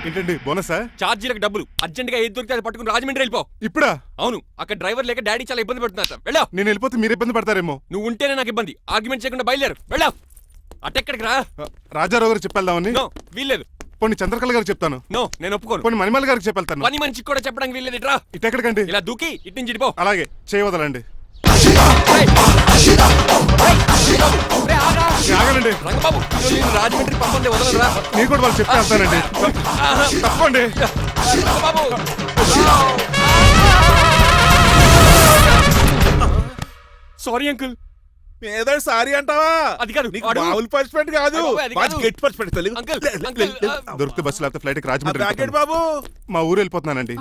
ఏంటండి బోనసా? ఛార్జీలకు డబ్బులు అర్జెంట్ గా ఏది దొరికితే అది పట్టుకుని రాజమండ్రి వెళ్ళిపో. ఇప్పుడా? అవును, అక్కడ డ్రైవర్ లేక డాడీ చాలా ఇబ్బంది పడుతున్నారు. వెళ్ళావు. నేను వెళ్ళిపోతే మీరు ఇబ్బంది పడతారేమో. నువ్వు ఉంటేనే నాకు ఇబ్బంది. ఆర్గ్యుమెంట్ చేయకుండా బయలుదేరు. వెళ్ళావు. అటెక్కడికి రా. రాజారావు గారు చెప్పేద్దామని. నో, వీల్లేదు. పోనీ చంద్రకళ గారికి చెప్తాను. నో, నేను ఒప్పుకోను. పోనీ మణిమాల గారికి చెప్పేళ్తాను. పని మనిషికి కూడా చెప్పడానికి వీల్లేదు. ఇట్రా. ఇటెక్కడికండి? ఇలా దూకి ఇటు నుంచి ఇటుపో. అలాగే చేయవదలండి. ఆగనండి రంగబాబు, రాజమండ్రి పంపండి, వదలరా. నేను కూడా వాళ్ళు చెప్తే వెళ్తానండి. తప్పండి. Sorry uncle. ఏదో సారీ అంటావా? అది కాదు, మామూలు పనిష్మెంట్ కాదు, గట్టి పనిష్మెంట్. దొరికితే బస్సు లేకపోతే ఫ్లైట్ కి రాజమండ్రి బాబు మా ఊరు వెళ్ళిపోతున్నానండి.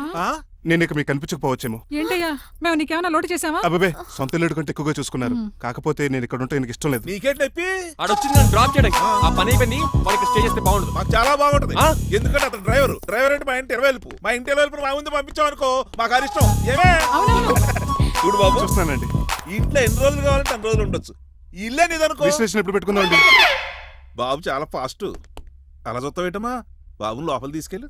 నేను ఇక మీకు కనిపించకపోవచ్చేమో. ఏంటయ్యా, మేము నీకేమైనా లోటు చేసామా? అబ్బాబే, సొంత ఇల్లు కంటే ఎక్కువగా చూసుకున్నారు. కాకపోతే నేను ఇక్కడ ఉంటే నాకు ఇష్టం లేదు. నీకేంటి నొప్పి? ఆడొచ్చింది నన్ను డ్రాప్ చేయడానికి. ఆ పని అయిపోయింది. వాళ్ళకి స్టే చేస్తే బాగుండదు. మాకు చాలా బాగుంటది. ఎందుకంటే అతను డ్రైవర్ అంటే మా ఇంటి వెళ్ళిపు. మా ఇంటి వెళ్ళిపు మా ముందు పంపించాం అనుకో, మాకు అది ఇష్టం. ఏమే చూడు బాబు, చూస్తున్నానండి. ఇంట్లో ఎన్ని రోజులు కావాలంటే అన్ని రోజులు ఉండొచ్చు. ఇల్లే నీదనుకో. రిజిస్ట్రేషన్ ఎప్పుడు పెట్టుకుందామండి? బాబు చాలా ఫాస్ట్. అలా చూస్తావు ఏంటమ్మా? బాబుని లోపల తీసుకెళ్ళు.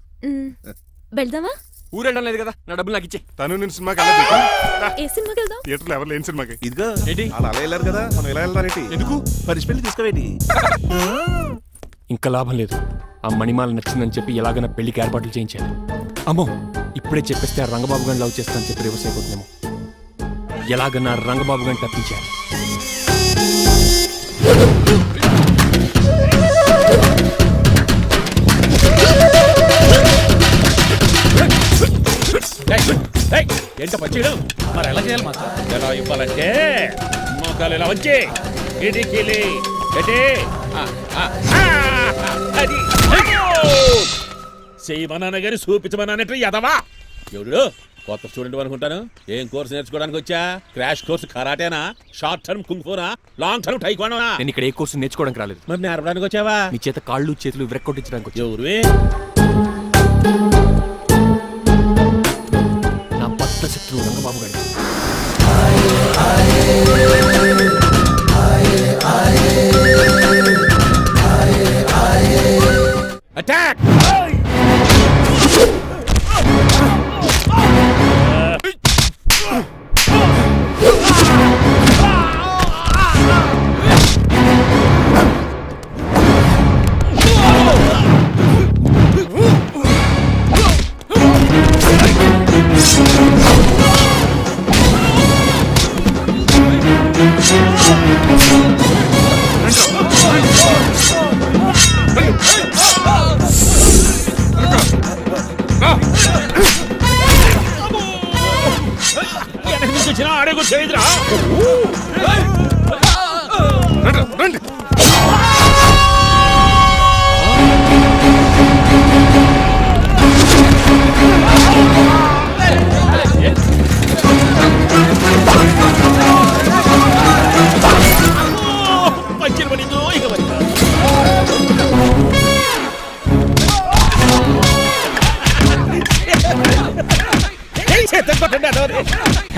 వెళ్దామా? ఊరెళ్ళడం లేదు కదా, నా డబ్బులు నాకు ఇచ్చే. తను నేను సినిమాకి ఏ సినిమాకి వెళ్దాం? థియేటర్లో ఎవరు లేని సినిమాకి. ఇదిగో ఏంటి? అలా వెళ్ళారు కదా, మనం ఎలా వెళ్ళారేంటి? ఎందుకు? పరిష్పెళ్ళి తీసుకోవేటి? ఇంకా లాభం లేదు. ఆ మణిమాల నచ్చిందని చెప్పి ఎలాగైనా పెళ్లికి ఏర్పాట్లు చేయించాలి. అమ్మో, ఇప్పుడే చెప్పేస్తే ఆ రంగబాబు గారిని లవ్ చేస్తానని చెప్పి రివర్స్ అయిపోతున్నాము. ఎలాగన్నా రంగబాబు గారిని తప్పించాలి. ఏంట పచ్చీడు మరి ఎలా చేయాలి మాస్టర్? ఎలా ఇవ్వాలంటే మోకాలు ఇలా వచ్చి ఇడికిలి అది చేయమన్నాను గాని చూపించమన్నానంటే ఎదవా ఎవడు కొత్త స్టూడెంట్ అనుకుంటాను. ఏం కోర్సు నేర్చుకోవడానికి వచ్చా? క్రాష్ కోర్సు కరాటేనా, షార్ట్ టర్మ్ కుంగ్ఫూనా, లాంగ్ టర్మ్ టైక్వాండోనా? నేను ఇక్కడ ఏ కోర్సు నేర్చుకోవడానికి రాలేదు. మరి నేర్పడానికి వచ్చావా? నీ చేత కాళ్ళు చేతులు విరక్కొట్టించడానికి వచ్చా. ఎవరు? నా పట్ల శత్రువు రంగబాబు గారి. అటాక్! అడుగు చేయదురా. రండి. మంచి పడిందో ఇక మరి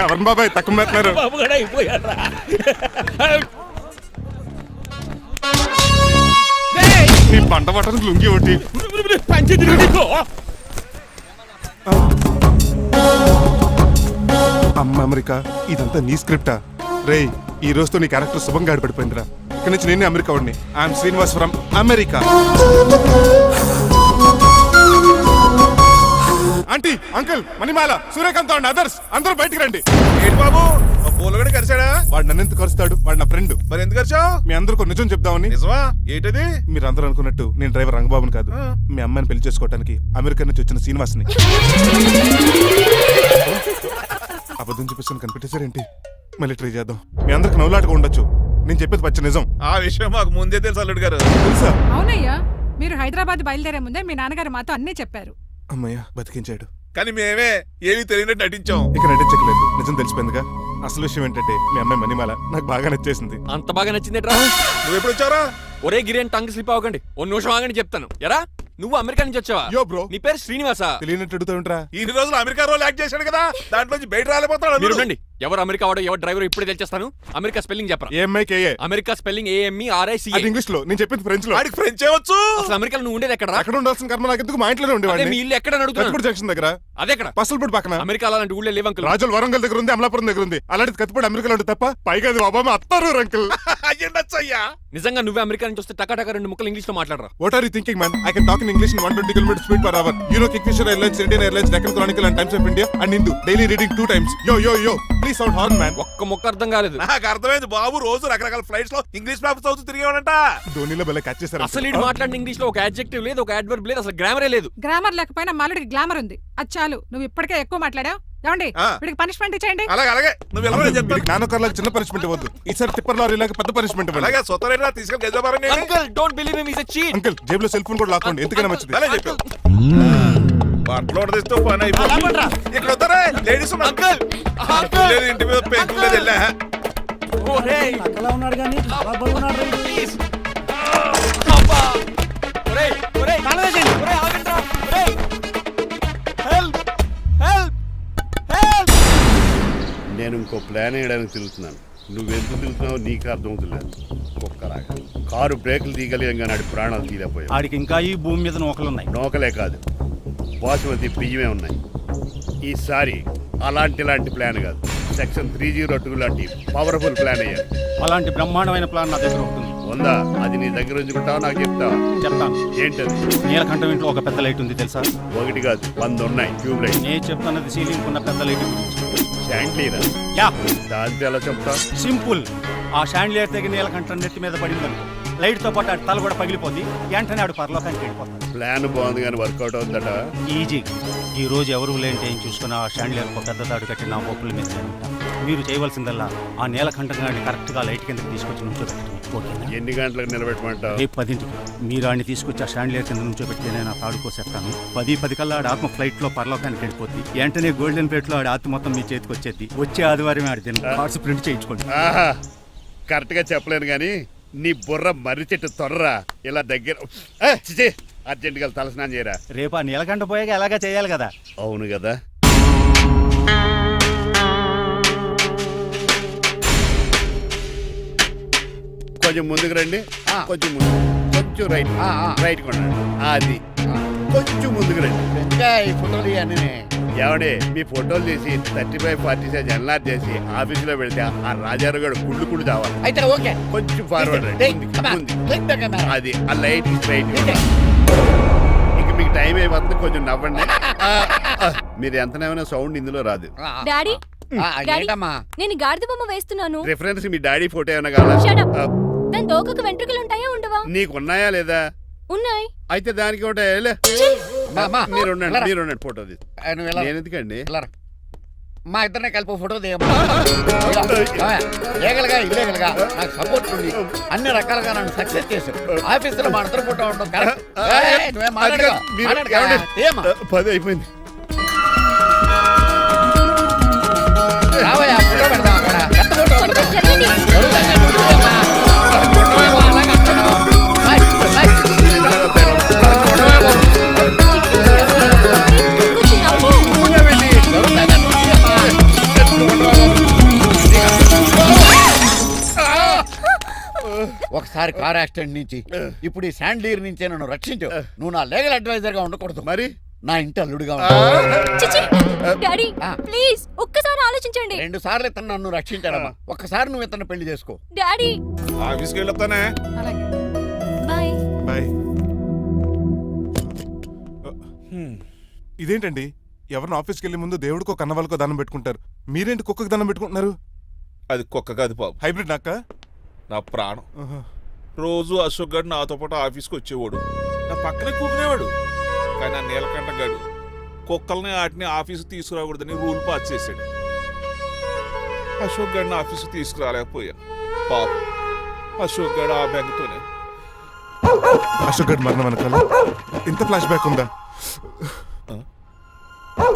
ఎవరు బాబాయ్ తక్కువ మెత్తున్నారు? బాబు కూడా అయిపోయారా? నీ పంట పట్టడానికి లుంగి ఒకటి పంచి తిరిగి అమ్మ అమెరికా, ఇదంతా నీ స్క్రిప్టా? రేయ్, ఈ రోజుతో నీ క్యారెక్టర్ శుభంగా ఆడిపడిపోయిందిరా. ఇక్కడి నుంచి నేనే అమెరికా వాడిని. I'm Srinivas from America. Aunty, uncle, Manimala, Suryakant and others అందరూ బయటికి రండి. ఏంటి బాబు, పూలగడ కరిచాడా? వాడు నన్ను ఎందుకు కరుస్తాడు? వాడు నా ఫ్రెండ్. మరి ఎందుకు కరిచావు? మీ అందరికీ నిజం చెప్దామని. నిజమా? ఏంటది? మీరు అందరూ అనుకున్నట్టు నేను డ్రైవర్ రంగబాబుని కాదు. మీ అమ్మాయిని పెళ్లి చేసుకోవడానికి అమెరికా నుంచి వచ్చిన శ్రీనివాస్ని. అబద్ధం చూపిస్తాను కనిపెట్టేశారేంటి? మళ్ళీ ట్రై చేద్దాం. మీ అందరికి నవ్వులాటగా ఉండొచ్చు. నేను చెప్పేది పచ్చ నిజం. ఆ విషయం మాకు ముందే తెలుసు అల్లుడు గారు. తెలుసా? అవునయ్యా, మీరు హైదరాబాద్ బయలుదేరే ముందే మీ నాన్నగారు మాతో అన్నీ చెప్పారు. అమ్మయ్య, బతికించాడు. కానీ మేమే ఏమీ తెలియనట్టు నటించాం. ఇక నటించకలేదు, నిజం తెలిసిపోయిందిగా. అసలు విషయం ఏంటంటే మీ అమ్మాయి మణిమాల నాకు బాగా నచ్చేసింది. అంత బాగా నచ్చిందేట్రా? నువ్వు ఎప్పుడు వచ్చారా? ఒరే గిరియన్, టంగ్ స్లిప్ అవ్వకండి. ఓ నిమిషం ఆగండి చెప్తాను. ఎరా, నువ్వు అమెరికా నుంచి వచ్చావా? యో బ్రో, నీ పేరు శ్రీనివాసా? తెలియనట్టు అడుగుతా ఉంటారా? ఇన్ని రోజులు అమెరికా రోల్ యాక్ట్ చేశాడు కదా, దాంట్లోంచి బయట రాలేపోతాడు. మీరు రండి. ఎవరు అమెరికా వాడో ఎవరు డ్రైవర్ ఇప్పుడే తెలిచేస్తాను. అమెరికా స్పెల్లింగ్ చెప్పరా. ఏఎంఐకేఏ. అమెరికా స్పెల్లింగ్ అది AMERICA. ఇంగ్లీష్ లో, నేను చెప్పింది ఫ్రెంచ్ లో. వాడికి ఫ్రెంచ్ ఏవచ్చు. అసలు అమెరికాలో నువ్వు ఉండేది ఎక్కడ? అక్కడ ఉండాల్సిన కర్మ నాకు ఎందుకు, మా ఇంట్లోనే అదే ఉండేవాడిని. మీ ఇల్లు ఎక్కడ అడుగుతున్నా. కత్తిపూడి జంక్షన్ దగ్గర, అదెక్కడ? పసలపూడి పక్కన. అమెరికా అలాంటి ఊళ్ళో లేవు అంకుల్. రాజుల వరంగల్ దగ్గర ఉంది, అమలాపురం దగ్గర ఉంది. అలాంటిది కత్తిపూడి అమెరికాలో ఉంటుంది తప్ప. పైగా అది ఒబామా అత్తారు అంకుల్. అయ్యుండొచ్చు అయ్యా. నిజంగా నువ్వే అమెరికా నుంచి వస్తే టకా 2 ముక్కలు ఇంగ్లీష్ లో మాట్లాడరా. What are you thinking, man? I can talk in English in 120 kilometers speed per hour. You know Kingfisher Airlines, Indian Airlines, Deccan Chronicle and Times of India and Hindu. Daily reading 2 times. Yo. Please sound horn, man. ఒక్క ముక్క అర్థం కాలేదు. నాకు అర్థమైంది బాబు. రోజు రకరకాల flights లో English papers చదువుతూ తిరిగేవాడంట. ధోనిలో భలే క్యాచ్ చేశారు. అసలు ఇటు మాట్లాడిన ఇంగ్లీష్ లో ఒక అడ్జెక్టివ్ లేదు, ఒక అడ్వర్బ్ లేదు, అసలు గ్రామరే లేదు. గ్రామర్ లేకపోయినా మాలుడికి గ్లామర్ ఉంది. అది చాలు. నువ్వు ఇప్పటికే ఎక్కువ మాట్లాడావు. ఏమండి ఆ. వీడికి పనిష్మెంట్ ఇచ్చేయండి. అలాగే నువ్వు ఎలా చెప్తాను. నానొకర్లకు చిన్న పనిష్మెంట్ ఇవ్వద్దు. ఈసారి టిప్పర్ లారీలాగా పెద్ద పనిష్మెంట్ ఇవ్వాలి. అలాగే సొత్తరేనా తీసుకెళ్ళి గజాబారని. Uncle don't believe him, is a cheat. Uncle జేబులో సెల్ ఫోన్ కూడా లాక్కోండి, ఎందుకైనా మంచిది. అలా చెప్పావు. బట్టలు ఉడదీస్తూ పని అయిపోయింది. ఇక్కడ వస్తారా లేడీస్ అంకుల్ అంకుల్ లేదు, ఇంటి మీద పెంకులు లేదు వెళ్ళా. ఓరేయ్ అలా ఉన్నాడు కానీ బాగున్నాడు రండి. ప్లీజ్ అబ్బా ఒరేయ్ ఒరేయ్ ఒరేయ్ ఆగండ్రా ఒరేయ్ హెల్ప్ హెల్ప్ హెల్ప్. నేను ఇంకో ప్లాన్ వేయడానికి తిరుగుతున్నాను. నువ్వెందుకు తిరుగుతున్నావు నీకు అర్థమవుతులేదు. కుక్కలాగా కారు బ్రేకులు తీయగలిగాం, నాడి ప్రాణాలు తీయలేకపోయావు. ఆడికి ఇంకా ఈ భూమి మీద నూకలున్నాయి. నోకలే కాదు, బాసుమతి బియ్యమే ఉన్నాయి. ఈసారి ఇలాంటి ప్లాన్ కాదు, సెక్షన్ 302 లాంటి పవర్ఫుల్ ప్లాన్ అయ్యారు. అలాంటి బ్రహ్మాండమైన ప్లాన్ నా దగ్గర ఉంటుంది. ఉందా? అది నీ దగ్గర ఉంచుకుంటావా, నాకు చెప్తావా? చెప్తాను. ఏంటది? నీలకంఠం ఇంట్లో ఒక పెద్ద లైట్ ఉంది తెలుసా? ఒకటి కాదు 100 ఉన్నాయి ట్యూబ్ లైట్. నేను చెప్తున్నది సీలింగ్ ఉన్న పెద్ద లైట్ గురించి. శాండ్లీరా? యా, దాంతో ఎలా చెప్తా? సింపుల్. ఆ షాండ్లియర్ తెగి నీలకంఠం నెత్తి మీద పడిందని లైట్ తో పాటు ఆడి తల కూడా పగిలిపోద్ది. వెంటనే ఆడు పరలోకానికి వెళ్ళిపోతాడు. ప్లాన్ బాగుంది కానీ వర్కౌట్ అవుతుందట. ఈజీ. ఈ రోజు ఎవరు లేంటే ఏం చూసుకుని ఆ షాండ్లియర్ ఒక పెద్ద తాడు కట్టి నా పోపుల మీద ఉంటాను. మీరు చేయవలసిందల్లా ఆ నీలకంఠం గారిని కరెక్ట్ గా లైట్ కింద తీసుకొచ్చి నుంచోబెట్టండి. ఓకేనా? ఎన్ని గంటలకు నిలబెట్టమంటావు? రేపు 10ంటికి మీరు ఆడిని తీసుకొచ్చి ఆ షాండ్లియర్ కింద నుంచోబెట్టి నేను ఆ తాడు కోసేస్తాను. 10 కల్లా ఆడ ఆత్మ ఫ్లైట్ లో పరలోకానికి వెళ్ళిపోద్ది. వెంటనే గోల్డెన్ ప్లేట్ లో ఆడి ఆత్మ మొత్తం మీ చేతికి వచ్చేది. వచ్చే ఆదివారం ఆడి తిన్న కార్డ్స్ ప్రింట్ చేయించుకోండి. ఆహా, కరెక్ట్ గా చెప్పలేను కానీ నీ బుర్ర మర్రి చెట్టు తొర్రా. ఇలా దగ్గర చిచి అర్జెంటుగా తలస్నానం చేయరా. రేపు ఆ నీలకంఠ పోయాక ఎలాగా చేయాలి కదా. అవును కదా. కొంచెం ముందుకు రండి. కొంచెం ముందు, కొంచెం రైట్, రైట్ కొనండి. అది కొంచెం ముందుకు రండి. ఏమండి మీ ఫోటోలు తీసి 35-40 సైజ్ ఎన్లార్జ్ చేసి ఆఫీసులో పెడితే ఆ రాజారావు గారు కుళ్ళు చావాలి. అయితే ఓకే, కొంచెం ఫార్వర్డ్ రండి. ముందుకి. అది ఆ లైట్ స్ట్రైట్. ఇక మీకు టైం అయిపోతుంది, కొంచెం నవ్వండి. మీరు ఎంతనేమైనా సౌండ్ ఇందులో రాదు. డాడీ ఏంటమ్మా? నేను గాడిద బొమ్మ వేస్తున్నాను. రిఫరెన్స్ మీ డాడీ ఫోటో ఏమైనా కావాలా? Shut up. దాని తోకకు వెంట్రుకలు ఉంటాయా ఉండవా? నీకున్నాయా లేదా? ఉన్నాయి. అయితే దానికి ఒకటే మీరు ఉండండి ఫోటో తీసి. నేను ఎందుకండి? మా ఇద్దరిని కలిపి ఫోటో తీయమ్మా. లీగల్గా ఇల్లీగల్గా నాకు సపోర్ట్ ఉంది. అన్ని రకాలుగా నన్ను సక్సెస్ చేశారు. ఆఫీసులో మా ఇద్దరు ఫోటో ఉండడం కరెక్ట్. నువ్వేం మాట్లాడగా. 10 అయిపోయింది. రావయ్యా, ఫోటో పెడదాం అక్కడ. ఎంత ఫోటో కొంచెం జరగండి. కొంచెం నవ్వు. ఒకసారి కార్ యాక్సిడెంట్ నుంచి ఇప్పుడు ఈ శాండ్లీర్ నుంచే నన్ను రక్షించు. నువ్వు నా లీగల్ అడ్వైజర్ గా ఉండకూడదు, మరి నా ఇంటి అల్లుడుగా చిచి. డాడీ ప్లీజ్ ఒక్కసారి ఆలోచించండి. 2 సార్లు ఇతను నన్ను రక్షించాడమ్మా. ఒక్కసారి నువ్వు ఇతను పెళ్లి చేసుకో. డాడీ ఆఫీస్కి వెళ్ళొస్తానే. అలాగే. బాయ్. బాయ్. ఇదేంటండి, ఎవరిని ఆఫీస్కి వెళ్ళే ముందు దేవుడికో కన్నవాళ్ళకో దండం పెట్టుకుంటారు, మీరేంటి కుక్కకి దండం పెట్టుకుంటున్నారు? అది కుక్క కాదు బాబు, హైబ్రిడ్ నాక్క. నా ప్రాణం. రోజు అశోక్ గడు నాతో పాటు ఆఫీస్కి వచ్చేవాడు, నా పక్కనే కూకునేవాడు. కానీ ఆ నీలకంఠ గడు కుక్కల్ని వాటిని ఆఫీసు తీసుకురాకూడదని రూల్ పాస్ చేశాడు. అశోక్ గడిని ఆఫీసు తీసుకురాలేకపోయా. పాప అశోక్ గడు ఆ బెంగతోనే. అశోక్ గడ్ మరణం వెనకాల ఇంత ఫ్లాష్ బ్యాక్ ఉందా?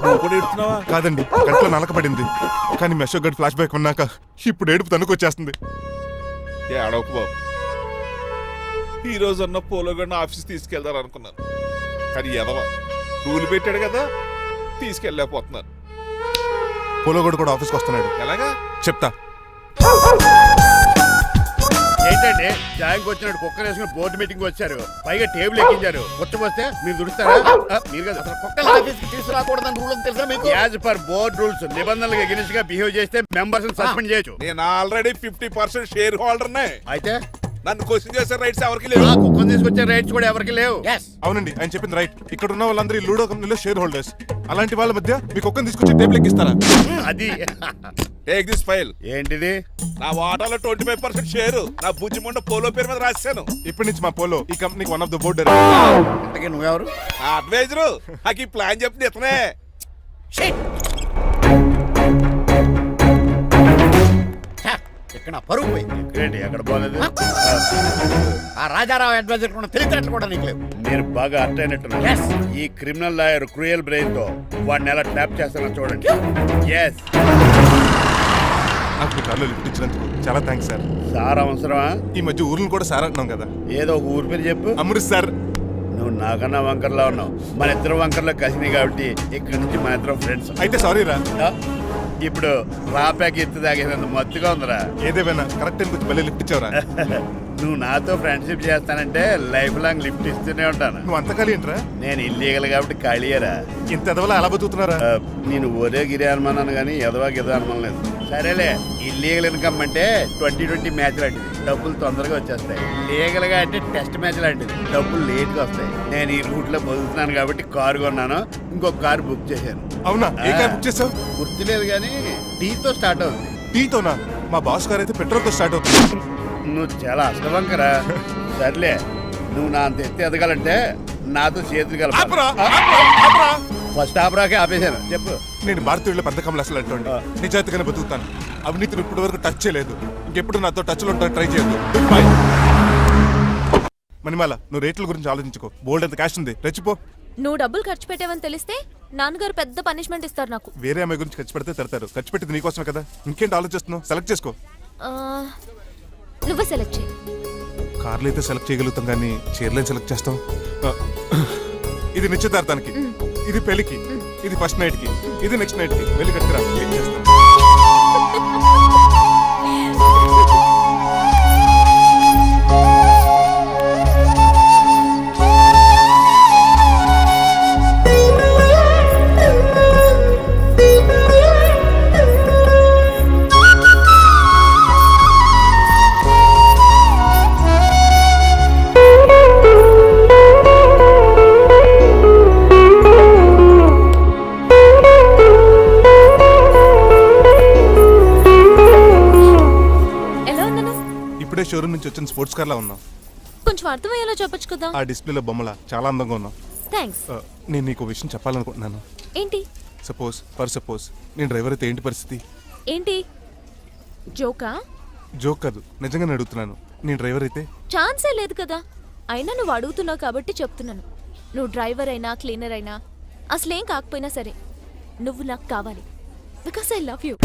నువ్వు కూడా ఎడుతున్నావా? కాదండి, కంట్లో నలకబడింది. కానీ మీ అశోక్ గడ్ ఫ్లాష్ బ్యాక్ ఉన్నాక ఇప్పుడు ఏడుపు తనుకొచ్చేస్తుంది. ఏడవకు బాబు. ఈ రోజు అన్న పోలో గడిని ఆఫీస్ తీసుకెళ్తారు అనుకున్నాను, కానీ ఎదవ రూల్ పెట్టాడు కదా, తీసుకెళ్ళలేకపోతున్నాను. పోలో కూడా ఆఫీస్కి వస్తున్నాడు. ఎలాగా? చెప్తా. ఏంటండి జాయింగ్ వచ్చినట్టు కుక్కలు వేసుకుని బోర్డు మీటింగ్ వచ్చారు, పైగా టేబుల్ ఎక్కించారు. వస్తే మీరు దుడుస్తారా? మీరు కదా అసలు కుక్కలు ఆఫీస్కి తీసుకురాకూడదని రూల్ తెలుసా మీకు? యాజ్ పర్ బోర్డ్ రూల్స్ నిబంధనలకు ఎగనిస్ట్ గా బిహేవ్ చేస్తే మెంబర్స్ సస్పెండ్ చేయొచ్చు. నేను ఆల్రెడీ 50% షేర్ హోల్డర్నే. అయితే నన్ను క్వశ్చన్ చేసే రైట్స్ ఎవరికి లేవు. ఆ కుక్కను తీసుకొచ్చే రైట్స్ కూడా ఎవరికి లేవు. అవునండి, ఆయన చెప్పింది రైట్. ఇక్కడ ఉన్న వాళ్ళందరూ ఈ లూడో కంపెనీలో షేర్ హోల్డర్స్. అలాంటి వాళ్ళ మధ్య మీకు ఒక్కని తీసుకొచ్చి టేబుల్ ఎక్కిస్తారా? అది టేక్ దిస్ ఫైల్. ఏంటిది? నా వాటాలో 25% షేరు నా బుజ్జిముండ పోలో పేరు మీద రాశాను. ఇప్పటి నుంచి మా పోలో ఈ కంపెనీకి వన్ ఆఫ్ ద బోర్డ్. ఇంతకీ నువ్వెవరు? నా అడ్వైజరు. నాకు ఈ ప్లాన్ చెప్పింది ఇతనే. ఇక్కడ పరుగు పోయింది. ఏంటి ఎక్కడ పోలేదు? ఆ రాజారావు అడ్వైజర్ కూడా తెలియటట్లు కూడా నీకు లేవు. మీరు బాగా అర్థ అయినట్టున్నారు. ఈ క్రిమినల్ లాయర్ క్రూయల్ బ్రెయిన్ తో వాడిని ఎలా ట్యాప్ చేస్తానో చూడండి. ఎస్, నాకు మీ కార్లో లిఫ్ట్ ఇచ్చినందుకు చాలా థ్యాంక్స్ సార్. సార్ అవసరమా? ఈ మధ్య ఊర్లు కూడా సార్ అంటున్నాం కదా. ఏదో ఒక ఊరి పేరు చెప్పు. అమృత్ సార్. నువ్వు నాకన్నా వంకర్లా ఉన్నావు. మన ఇద్దరు వంకర్లో కలిసినాయి కాబట్టి ఇక్కడ నుంచి మన ఇద్దరం ఫ్రెండ్స్. అయితే సారీ రా. ఇప్పుడు రాపాక ఎత్తు తాగేదంత మత్తుగా ఉందిరా. ఏదేమైనా కరెక్ట్ టైంకి వచ్చి మళ్ళీ లిఫ్ట్ ఇచ్చావురా. నువ్వు నాతో ఫ్రెండ్షిప్ చేస్తానంటే లైఫ్ లాంగ్ లిఫ్ట్ ఇస్తూనే ఉంటాను. నువ్వు అంత ఖాళీ ఏంట్రా? నేను ఇల్లీగల్ కాబట్టి ఖాళీయరా. ఇంత ఎదవలా ఎలా బతుకుతున్నారా? నేను ఒరే గిరి అనుమానాను కానీ ఎదవా గిదా అనుమానం లేదు. సరేలే, ఇల్లీగల్ ఇన్కమ్ అంటే 2020 మ్యాచ్ లాంటిది, డబ్బులు తొందరగా వచ్చేస్తాయి. లీగల్ గా అంటే టెస్ట్ మ్యాచ్ లాంటిది, డబ్బులు లేట్ గా వస్తాయి. నేను ఈ రూట్ లో బతుకుతున్నాను కాబట్టి కారు కొన్నాను, ఇంకొక కారు బుక్ చేశాను. అవునా? ఏ కార్ బుక్ చేసావు? గుర్తులేదు కానీ టీతో స్టార్ట్ అవుతుంది. టీతోనా? మా బాస్ కార్ అయితే పెట్రోల్తో స్టార్ట్ అవుతుంది. నువ్వు చాలా అష్టవంకరా. సర్లే, నువ్వు నా అంత ఎత్తి ఎదగాలంటే నాతో చేతులు కలపాలి. ఫస్ట్ ఆపరాకే ఆపేశాను. చెప్పు. నేను భారతీయుల పెద్ద కమలు అసలు అటువంటి నిజాయితీగానే బతుకుతాను. అవినీతిని ఇప్పటి వరకు టచ్ చేయలేదు. ఇంకెప్పుడు నాతో టచ్ లో ట్రై చేయొద్దు. Good bye. మణిమాల, నువ్వు రేట్ల గురించి ఆలోచించుకో. బోల్డ్ అంత క్యాష్ ఉంది, రెచ్చిపో. నువ్వు డబ్బులు ఖర్చు పెట్టావని తెలిస్తే నాన్నగారు పెద్ద పనిష్మెంట్ ఇస్తారు నాకు. వేరే అమ్మాయి గురించి ఖర్చు పెడితే తిడతారు. ఖర్చు పెట్టింది నీకోసమే కదా. ఇంకేంటి ఆలోచిస్తున్నావు? సెలెక్ట్ చేసుకో. ఆ, నువ్వే సెలెక్ట్ చేయి. కార్లు అయితే సెలెక్ట్ చేయగలుగుతాం కానీ చీరలేం సెలెక్ట్ చేస్తాం. ఇది నిశ్చితార్థానికి, ఇది పెళ్లికి, ఇది ఫస్ట్ నైట్ కి, ఇది నెక్స్ట్ నైట్ కి. వెళ్ళి కట్టుకురా. ఏం చేస్తాం? షోరూమ్ నుంచి వచ్చిన స్పోర్ట్స్ కార్ లా ఉన్నావు. కొంచెం అర్థమయ్యేలా చెప్పొచ్చు కదా. ఆ డిస్ప్లేలో బొమ్మలా చాలా అందంగా ఉన్నావు. థ్యాంక్స్. నేను నీకు విషయం చెప్పాలనుకుంటున్నాను. ఏంటి? సపోజ్ నేను డ్రైవర్ అయితే ఏంటి పరిస్థితి? ఏంటి జోకా? జోక్ కాదు, నిజంగానే అడుగుతున్నాను. నేను డ్రైవర్ అయితే? ఛాన్సే లేదు కదా. అయినా నువ్వు అడుగుతున్నావు కాబట్టి చెప్తున్నాను. నువ్వు డ్రైవర్ అయినా క్లీనర్ అయినా అసలేం కాకపోయినా సరే నువ్వు నాకు కావాలి. Because I love you.